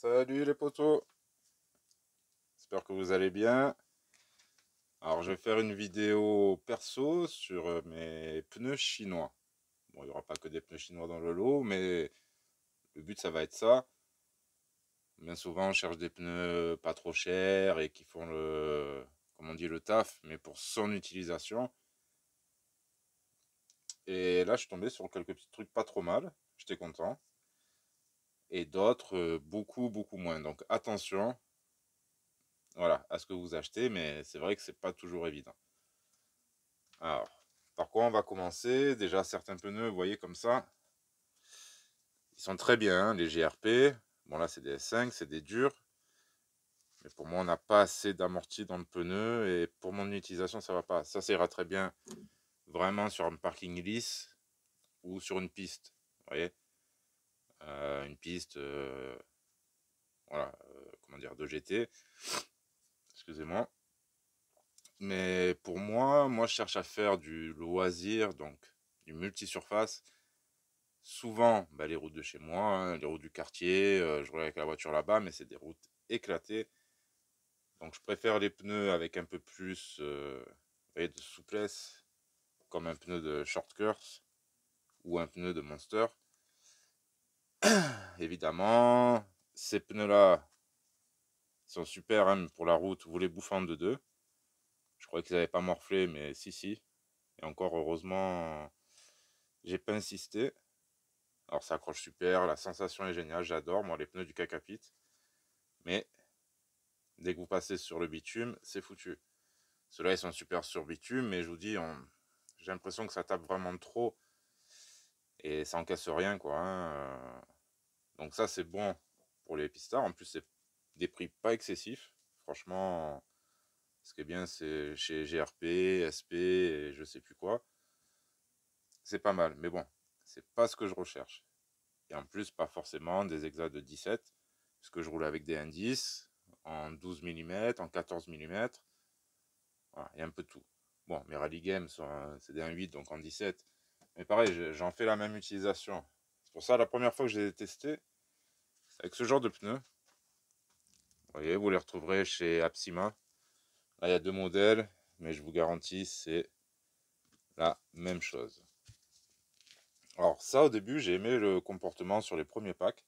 Salut les potos, j'espère que vous allez bien. Alors je vais faire une vidéo perso sur mes pneus chinois. Bon, il n'y aura pas que des pneus chinois dans le lot, mais le but ça va être ça. Bien souvent on cherche des pneus pas trop chers et qui font comme on dit, le taf, mais pour son utilisation. Et là je suis tombé sur quelques petits trucs pas trop mal, j'étais content. Et d'autres beaucoup moins. Donc attention, voilà, à ce que vous achetez, mais c'est vrai que c'est pas toujours évident. Alors, par quoi on va commencer? Déjà, certains pneus, vous voyez comme ça, ils sont très bien, hein, les GRP. Bon, là, c'est des S5, c'est des durs. Mais pour moi, on n'a pas assez d'amorti dans le pneu. Et pour mon utilisation, ça va pas. Ça ira très bien vraiment sur un parking lisse ou sur une piste. Vous voyez? Une piste, voilà, comment dire, de GT. Excusez-moi. Mais pour moi, je cherche à faire du loisir, donc du multisurface. Souvent, bah, les routes de chez moi, hein, les routes du quartier, je roule avec la voiture là-bas, mais c'est des routes éclatées. Donc je préfère les pneus avec un peu plus vous voyez, de souplesse, comme un pneu de short course ou un pneu de monster. Évidemment, ces pneus-là sont super hein, pour la route, vous les bouffez en deux. Je croyais qu'ils n'avaient pas morflé, mais si. Et encore heureusement, j'ai pas insisté. Alors ça accroche super, la sensation est géniale, j'adore, moi les pneus du Kakapit. Mais dès que vous passez sur le bitume, c'est foutu. Ceux-là, ils sont super sur bitume, mais je vous dis, j'ai l'impression que ça tape vraiment trop et ça encaisse rien, quoi. Hein. Donc ça, c'est bon pour les pistards. En plus, c'est des prix pas excessifs. Franchement, ce qui est bien, c'est chez GRP, SP et je sais plus quoi. C'est pas mal, mais bon, c'est pas ce que je recherche. Et en plus, pas forcément des exas de 17, puisque je roule avec des indices en 12 mm, en 14 mm. Voilà, il y a un peu de tout. Bon, mes rally games, c'est des 1.8, donc en 17. Mais pareil, j'en fais la même utilisation. C'est pour ça, la première fois que je les ai testés, avec ce genre de pneus, vous voyez, vous les retrouverez chez Apsima. Là, il y a deux modèles, mais je vous garantis, c'est la même chose. Alors ça, au début, j'ai aimé le comportement sur les premiers packs.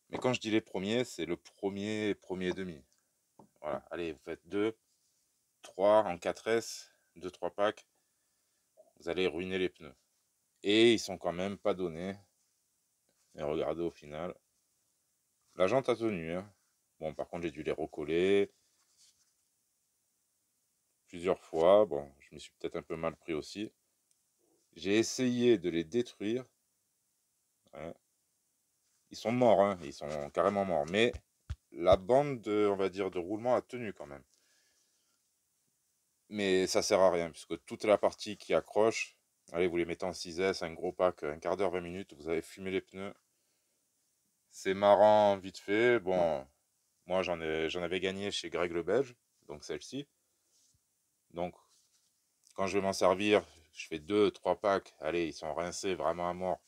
Mais quand je dis les premiers, c'est le premier et demi. Voilà, allez, vous faites 2, 3 en 4S, 2-3 packs, vous allez ruiner les pneus. Et ils sont quand même pas donnés. Et regardez au final, la jante a tenu. Hein. Bon, par contre, j'ai dû les recoller plusieurs fois. Bon, je me suis peut-être un peu mal pris aussi. J'ai essayé de les détruire. Ouais. Ils sont morts, hein. Ils sont carrément morts. Mais la bande de, on va dire, de roulement a tenu quand même. Mais ça sert à rien, puisque toute la partie qui accroche, allez, vous les mettez en 6S, un gros pack, un quart d'heure, 20 minutes, vous avez fumé les pneus. C'est marrant, vite fait. Bon, moi, j'en avais gagné chez Greg le Belge, donc celle-ci. Donc, quand je vais m'en servir, je fais 2-3 packs. Allez, ils sont rincés vraiment à mort.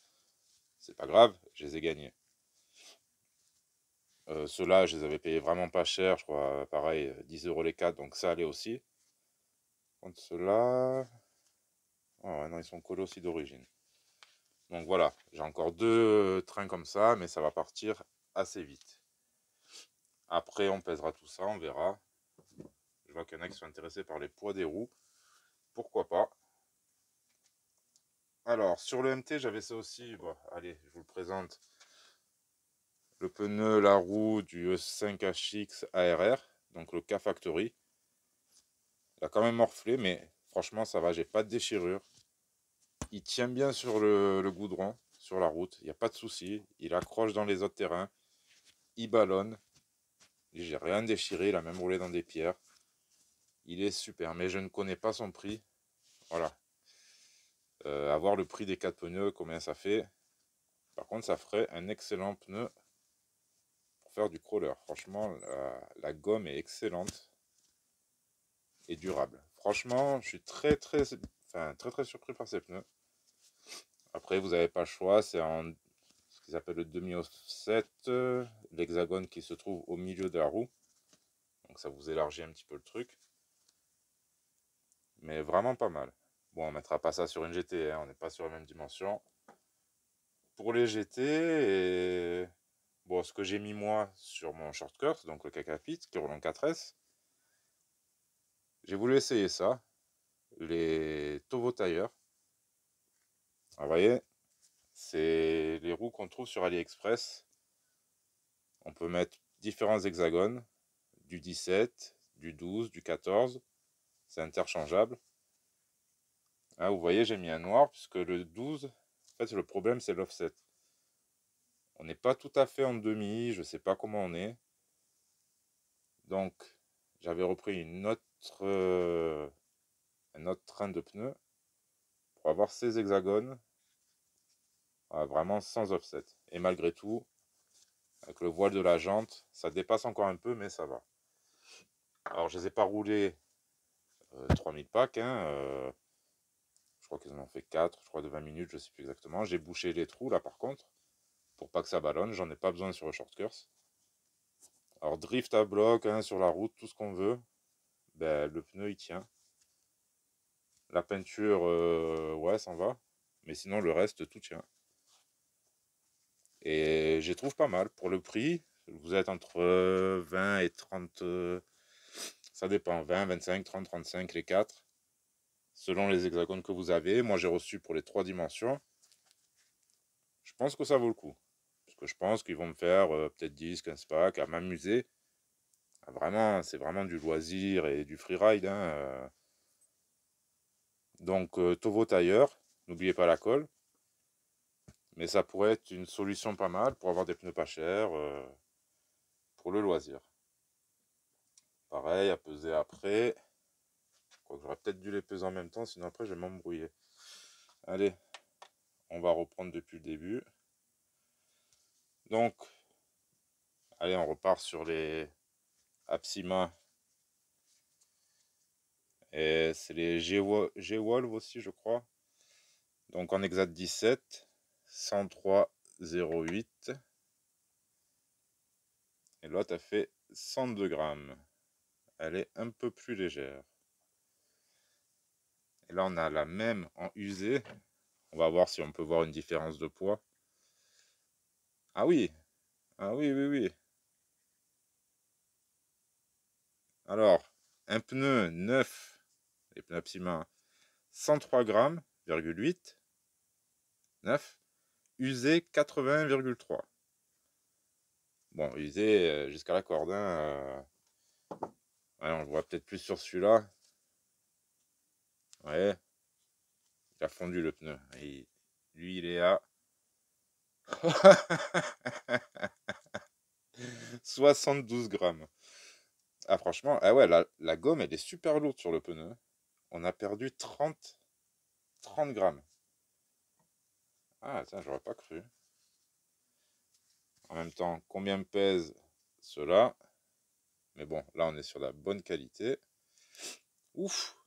C'est pas grave, je les ai gagnés. Ceux-là, je les avais payés vraiment pas cher. Je crois, pareil, 10 € les 4. Donc ça allait aussi. Contre ceux-là... Oh, ouais, non, ils sont collés aussi d'origine. Donc voilà, j'ai encore deux trains comme ça, mais ça va partir assez vite. Après, on pèsera tout ça, on verra. Je vois qu'il y en a qui sont intéressés par les poids des roues. Pourquoi pas. Alors, sur le MT, j'avais ça aussi. Bon, allez, je vous le présente. Le pneu, la roue du E5HX ARR, donc le K-Factory. Il a quand même morflé, mais franchement, ça va, j'ai pas de déchirure. Il tient bien sur le goudron, sur la route, il n'y a pas de souci. Il accroche dans les autres terrains, il ballonne. J'ai rien déchiré, il a même roulé dans des pierres. Il est super, mais je ne connais pas son prix. Voilà. À voir le prix des 4 pneus, combien ça fait. Par contre, ça ferait un excellent pneu pour faire du crawler. Franchement, la gomme est excellente et durable. Franchement, je suis très surpris par ces pneus. Après, vous n'avez pas le choix, c'est qui s'appelle le demi-offset, l'hexagone qui se trouve au milieu de la roue. Donc ça vous élargit un petit peu le truc. Mais vraiment pas mal. Bon, on mettra pas ça sur une GT, hein, on n'est pas sur la même dimension. Pour les GT, et bon, ce que j'ai mis moi sur mon shortcut, donc le Kakapit, qui roule en 4S, j'ai voulu essayer ça, les Tovo Tire. Vous voyez, c'est les roues qu'on trouve sur AliExpress. On peut mettre différents hexagones, du 17, du 12, du 14, c'est interchangeable. Hein, vous voyez, j'ai mis un noir, puisque le 12, en fait, le problème, c'est l'offset. On n'est pas tout à fait en demi, je ne sais pas comment on est. Donc, j'avais repris un autre train de pneus pour avoir ces hexagones vraiment sans offset. Et malgré tout, avec le voile de la jante, ça dépasse encore un peu, mais ça va. Alors, je ne les ai pas roulés 3000 packs, hein, je crois qu'ils en ont fait 4, je crois de 20 minutes, je ne sais plus exactement. J'ai bouché les trous là par contre, pour pas que ça ballonne, j'en ai pas besoin sur le short course. Alors drift à bloc, hein, sur la route, tout ce qu'on veut, ben, le pneu il tient. La peinture, ouais, ça va, mais sinon le reste tout tient. Et je les trouve pas mal pour le prix. Vous êtes entre 20 et 30, ça dépend, 20, 25, 30, 35 les 4, selon les hexagones que vous avez. Moi j'ai reçu pour les 3 dimensions. Je pense que ça vaut le coup. Parce que je pense qu'ils vont me faire peut-être 10, 15 packs à m'amuser. Vraiment, c'est vraiment du loisir et du freeride. Hein. Donc, Tovo Tire, n'oubliez pas la colle. Mais ça pourrait être une solution pas mal pour avoir des pneus pas chers pour le loisir. Pareil, à peser après. Quoique j'aurais peut-être dû les peser en même temps, sinon après je vais m'embrouiller. Allez, on va reprendre depuis le début. Donc, allez, on repart sur les Apsima. Et c'est les G-Wolf aussi, je crois. Donc en exact 17, 103,08. Et l'autre a fait 102 grammes. Elle est un peu plus légère. Et là, on a la même en usé. On va voir si on peut voir une différence de poids. Ah oui, ah oui, oui, oui. Alors, un pneu neuf, les pneus Psima, 103 grammes, 8, 9, usé 80,3. Bon, usé jusqu'à la corde. Hein, ouais, on le voit peut-être plus sur celui-là. Ouais, il a fondu le pneu. Et lui, il est à 72 grammes. Ah, franchement, ah ouais, la gomme, elle est super lourde sur le pneu. On a perdu 30 grammes. Ah, tiens, j'aurais pas cru. En même temps, combien pèse cela? Mais bon, là, on est sur la bonne qualité. Ouf!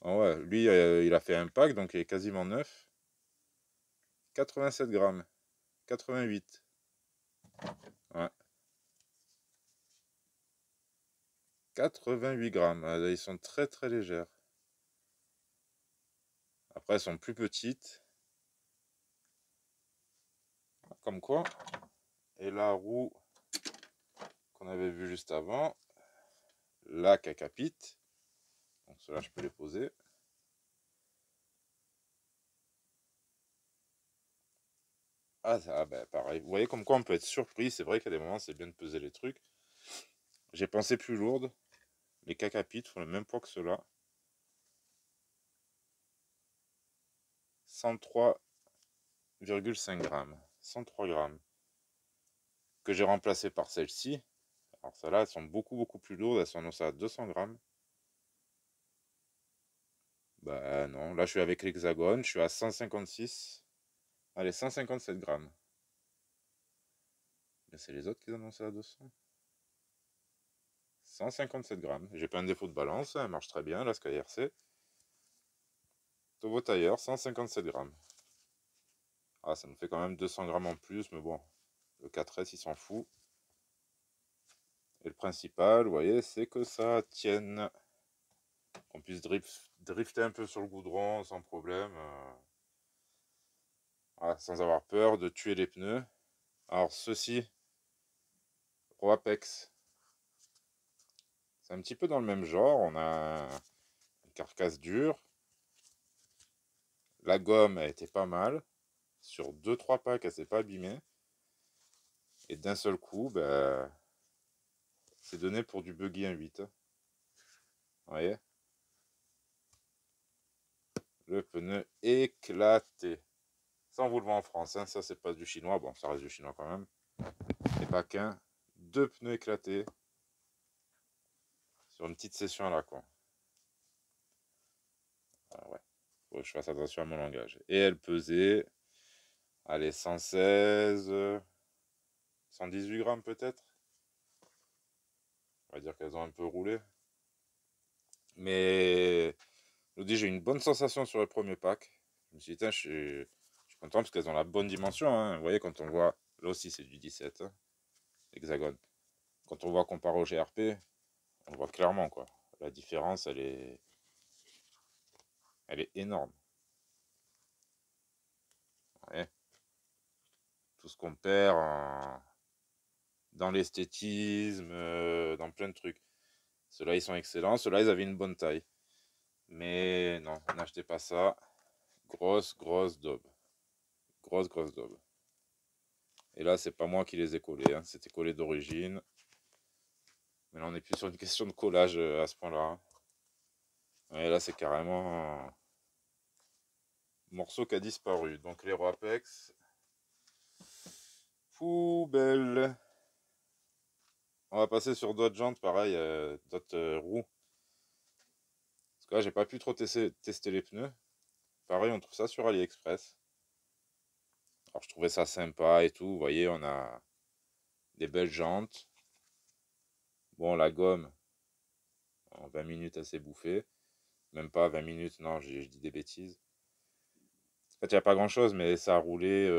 Ah ouais, lui, il a fait un pack, donc il est quasiment neuf. 87 grammes. 88. Ouais. 88 grammes. Ils sont très très légères. Après, elles sont plus petites. Comme quoi. Et la roue qu'on avait vue juste avant, la Kakapit. Donc cela, je peux les poser. Ah, ça, bah, pareil. Vous voyez comme quoi on peut être surpris. C'est vrai qu'à des moments, c'est bien de peser les trucs. J'ai pensé plus lourde. Les Kakapit font le même poids que ceux-là. 103,5 grammes. 103 grammes. Que j'ai remplacé par celle-ci. Alors celles-là, elles sont beaucoup beaucoup plus lourdes. Elles sont annoncées à 200 grammes. Bah non, là je suis avec l'hexagone. Je suis à 156. Allez, 157 grammes. Mais c'est les autres qui annoncent à 200. 157 grammes. J'ai pas un défaut de balance. Elle marche très bien, la SkyRC. Tovo Tire, 157 grammes. Ah, ça nous fait quand même 200 grammes en plus, mais bon, le 4S, il s'en fout. Et le principal, vous voyez, c'est que ça tienne. Qu'on puisse drifter un peu sur le goudron sans problème. Voilà, sans avoir peur de tuer les pneus. Alors, ceci, Roapex. C'est un petit peu dans le même genre. On a une carcasse dure. La gomme, elle était pas mal. Sur 2-3 packs, elle s'est pas abîmée. Et d'un seul coup, ben, c'est donné pour du buggy 1.8. Vous voyez? Le pneu éclaté. Ça, on vous le vend en France. Hein. Ça, c'est pas du chinois. Bon, ça reste du chinois quand même. Et pas qu'un. 2 pneus éclatés. Sur une petite session à la con. Ah ouais. Faut que je fasse attention à mon langage. Et elle pesait, allez, 116, 118 grammes peut-être. On va dire qu'elles ont un peu roulé. Mais je vous dis, j'ai une bonne sensation sur le premier pack. Je me suis dit, tiens, je suis content parce qu'elles ont la bonne dimension. Hein. Vous voyez, quand on voit, là aussi c'est du 17, hein, hexagone. Quand on voit comparé au GRP, on voit clairement quoi. La différence, elle est énorme. Ouais. Tout ce qu'on perd dans l'esthétisme, dans plein de trucs. Ceux-là, ils sont excellents. Ceux-là, ils avaient une bonne taille. Mais non, n'achetez pas ça. Grosse daube. Grosse daube. Et là, c'est pas moi qui les ai collés. Hein. C'était collé d'origine. Mais là, on n'est plus sur une question de collage à ce point-là. Et là, c'est carrément un morceau qui a disparu. Donc, les Roapex. Poubelle. On va passer sur d'autres jantes, pareil, d'autres roues. Parce que là, j'ai pas pu trop tester les pneus. Pareil, on trouve ça sur AliExpress. Alors, je trouvais ça sympa et tout. Vous voyez, on a des belles jantes. Bon, la gomme, en 20 minutes, elle s'est bouffée. Même pas 20 minutes, non, je dis des bêtises. En fait, il n'y a pas grand chose, mais ça a roulé.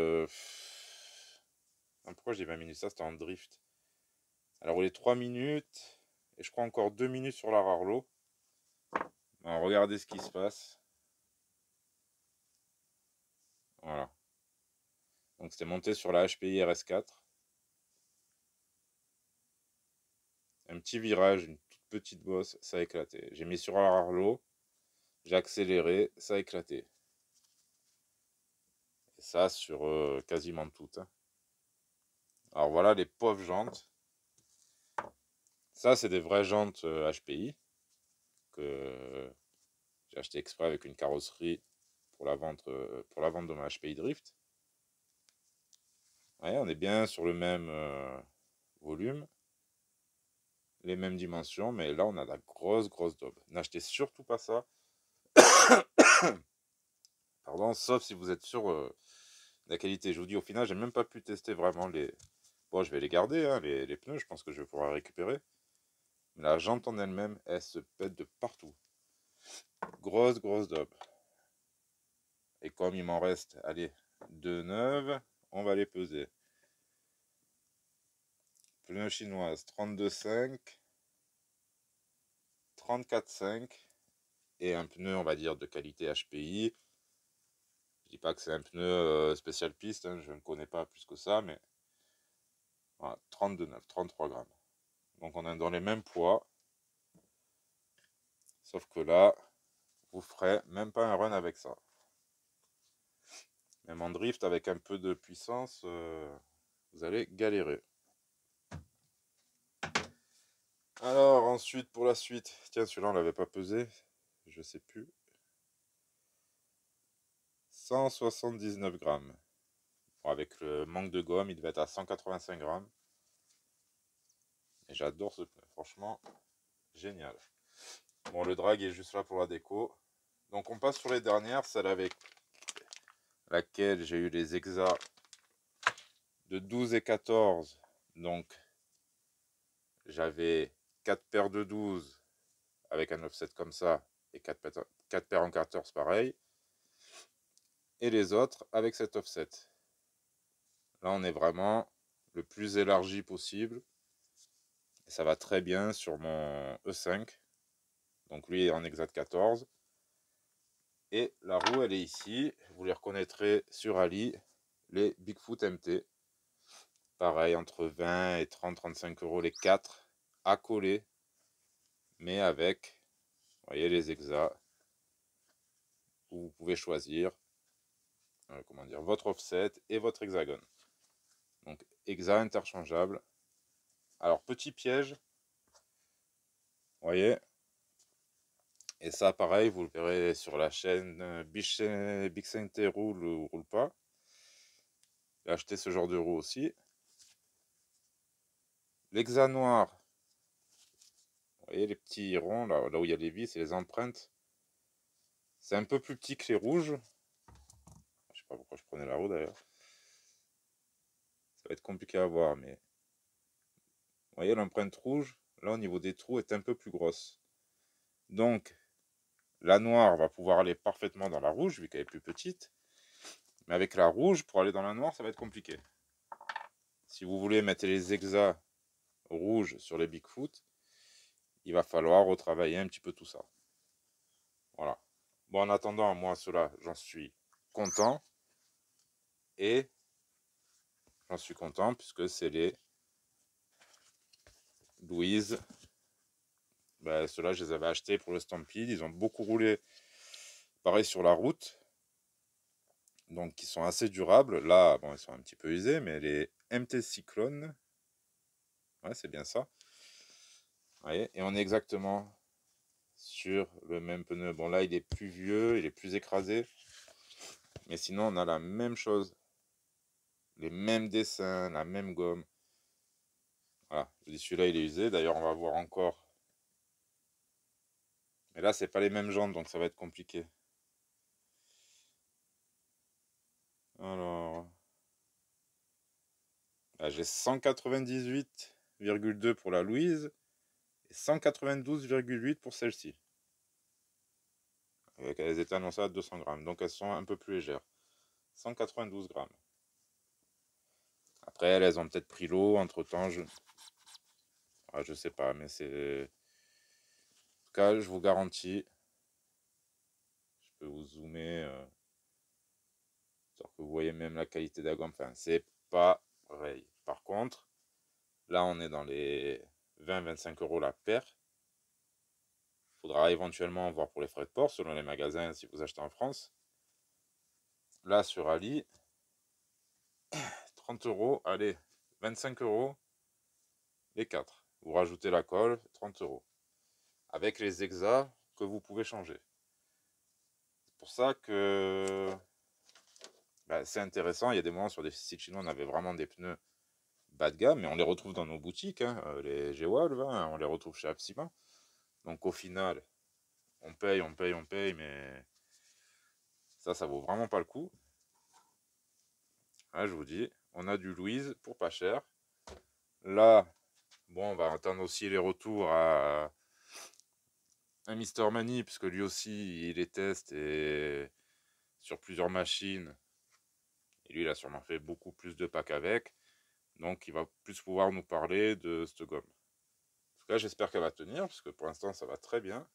Non, pourquoi je dis 20 minutes? Ça, c'était en drift. Elle a roulé 3 minutes. Et je crois encore 2 minutes sur la Rarlo. Alors, regardez ce qui se passe. Voilà. Donc, c'était monté sur la HPI RS4. Un petit virage, une toute petite bosse, ça a éclaté. J'ai mis sur la Rarlo. J'ai accéléré, ça a éclaté. Et ça sur quasiment toutes. Hein. Alors voilà les pauvres jantes. Ça, c'est des vraies jantes HPI que j'ai acheté exprès avec une carrosserie pour la vente de ma HPI Drift. Ouais, on est bien sur le même volume, les mêmes dimensions, mais là, on a la grosse daube. N'achetez surtout pas ça. Pardon, sauf si vous êtes sûr de la qualité. Je vous dis, au final, j'ai même pas pu tester vraiment les... Bon, je vais les garder, hein, les pneus, je pense que je vais pouvoir récupérer. Mais la jante en elle-même, elle se pète de partout. Grosse daube. Et comme il m'en reste, allez, 2 neuves, on va les peser. Pneu chinoise 32,5, 34,5 et un pneu, on va dire, de qualité HPI. Je dis pas que c'est un pneu spécial piste, hein, je ne connais pas plus que ça, mais voilà, 32,9, 33 grammes. Donc on est dans les mêmes poids, sauf que là, vous ferez même pas un run avec ça. Même en drift, avec un peu de puissance, vous allez galérer. Alors ensuite, pour la suite, tiens, celui-là on l'avait pas pesé, je sais plus. 179 grammes. Bon, avec le manque de gomme, il devait être à 185 grammes. Et j'adore ce pneu, franchement, génial. Bon, le drag est juste là pour la déco. Donc on passe sur les dernières, celle avec laquelle j'ai eu les exas de 12 et 14. Donc j'avais 4 paires de 12 avec un offset comme ça et 4 paires en 14 pareil. Et les autres avec cet offset. Là, on est vraiment le plus élargi possible. Et ça va très bien sur mon E5. Donc lui est en Exact 14. Et la roue, elle est ici. Vous les reconnaîtrez sur Ali, les Bigfoot MT. Pareil, entre 20 et 30-35 euros les 4 à coller. Mais avec, vous voyez, les Exa. Où vous pouvez choisir comment dire, votre offset et votre hexagone. Donc Exa interchangeable. Alors petit piège, vous voyez, et ça pareil, vous le verrez sur la chaîne Bixente roule ou roule pas. J'ai acheté ce genre de roue aussi. L'Exa noir, vous voyez les petits ronds là où il y a les vis et les empreintes. C'est un peu plus petit que les rouges. Je sais pas pourquoi je prenais la roue d'ailleurs. Ça va être compliqué à voir, mais vous voyez l'empreinte rouge, là au niveau des trous est un peu plus grosse. Donc la noire va pouvoir aller parfaitement dans la rouge, vu qu'elle est plus petite. Mais avec la rouge, pour aller dans la noire, ça va être compliqué. Si vous voulez mettre les Exa rouges sur les Bigfoot, il va falloir retravailler un petit peu tout ça. Voilà. Bon, en attendant, moi, cela, j'en suis content. Et j'en suis content puisque c'est les Louise. Ben, ceux-là, je les avais achetés pour le Stampede. Ils ont beaucoup roulé, pareil, sur la route. Donc, ils sont assez durables. Là, bon, ils sont un petit peu usés, mais les MT Cyclone, ouais, c'est bien ça. Ouais, et on est exactement sur le même pneu. Bon, là, il est plus vieux, il est plus écrasé. Mais sinon, on a la même chose. Les mêmes dessins, la même gomme. Voilà, je dis celui-là, il est usé. D'ailleurs, on va voir encore. Mais là, c'est pas les mêmes jantes, donc ça va être compliqué. Alors, là, j'ai 198,2 pour la Louise et 192,8 pour celle-ci. Elles étaient annoncées à 200 grammes, donc elles sont un peu plus légères. 192 grammes. Après, elles ont peut-être pris l'eau entre-temps. Je sais pas, mais c'est... En tout cas, je vous garantis, je peux vous zoomer, que vous voyez même la qualité de la gomme. Enfin, c'est pareil. Par contre, là, on est dans les 20-25 euros la paire. Faudra éventuellement voir pour les frais de port selon les magasins si vous achetez en France. Là, sur Ali, 30 euros, allez, 25 euros les 4. Vous rajoutez la colle, 30 euros. Avec les Exa que vous pouvez changer. C'est pour ça que c'est intéressant. Il y a des moments sur des sites chinois, on avait vraiment des pneus bas de gamme, mais on les retrouve dans nos boutiques, hein, les G-Wolf, hein, on les retrouve chez Absima. Donc au final, on paye, mais ça vaut vraiment pas le coup. Là, je vous dis, on a du Louise pour pas cher. Là, bon, on va attendre aussi les retours à Mister Mani, puisque lui aussi, il les teste et sur plusieurs machines. Et lui, il a sûrement fait beaucoup plus de packs avec. Donc, il va plus pouvoir nous parler de cette gomme. En tout cas, j'espère qu'elle va tenir, parce que pour l'instant, ça va très bien.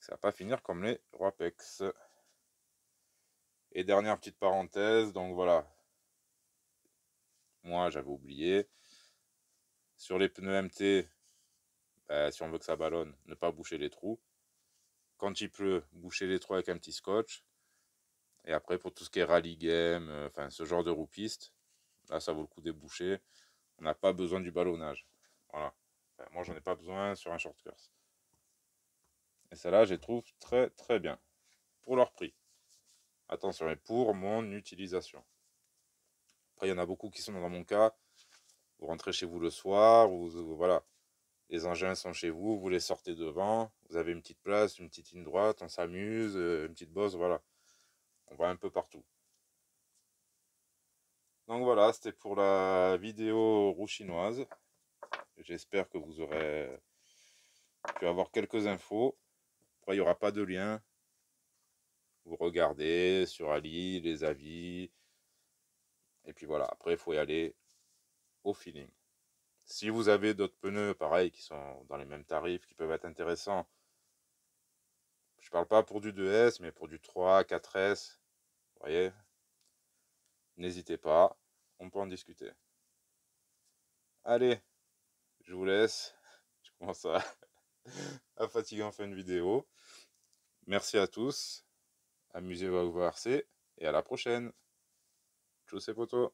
Ça va pas finir comme les Roapex. Et dernière petite parenthèse, donc voilà. Moi, j'avais oublié. Sur les pneus MT, si on veut que ça ballonne, ne pas boucher les trous. Quand il pleut, boucher les trous avec un petit scotch. Et après, pour tout ce qui est rallye game, enfin ce genre de roupiste, là, ça vaut le coup des bouchées. On n'a pas besoin du ballonnage. Voilà. Enfin, moi, j'en ai pas besoin sur un short course. Et celle-là, je les trouve très très bien. Pour leur prix. Attention, et pour mon utilisation. Après, il y en a beaucoup qui sont dans mon cas. Vous rentrez chez vous le soir, voilà. Les engins sont chez vous, vous les sortez devant, vous avez une petite place, une petite ligne droite, on s'amuse, une petite bosse, voilà. On va un peu partout. Donc voilà, c'était pour la vidéo roue chinoise. J'espère que vous aurez pu avoir quelques infos. Après, il n'y aura pas de lien. Vous regardez sur Ali, les avis. Et puis voilà, après, il faut y aller au feeling. Si vous avez d'autres pneus, pareil, qui sont dans les mêmes tarifs, qui peuvent être intéressants, je parle pas pour du 2S, mais pour du 3, 4S, vous voyez, n'hésitez pas, on peut en discuter. Allez, je vous laisse. Je commence à fatiguer en fin de vidéo. Merci à tous. Amusez-vous à vous RC et à la prochaine. Tchuss et potos.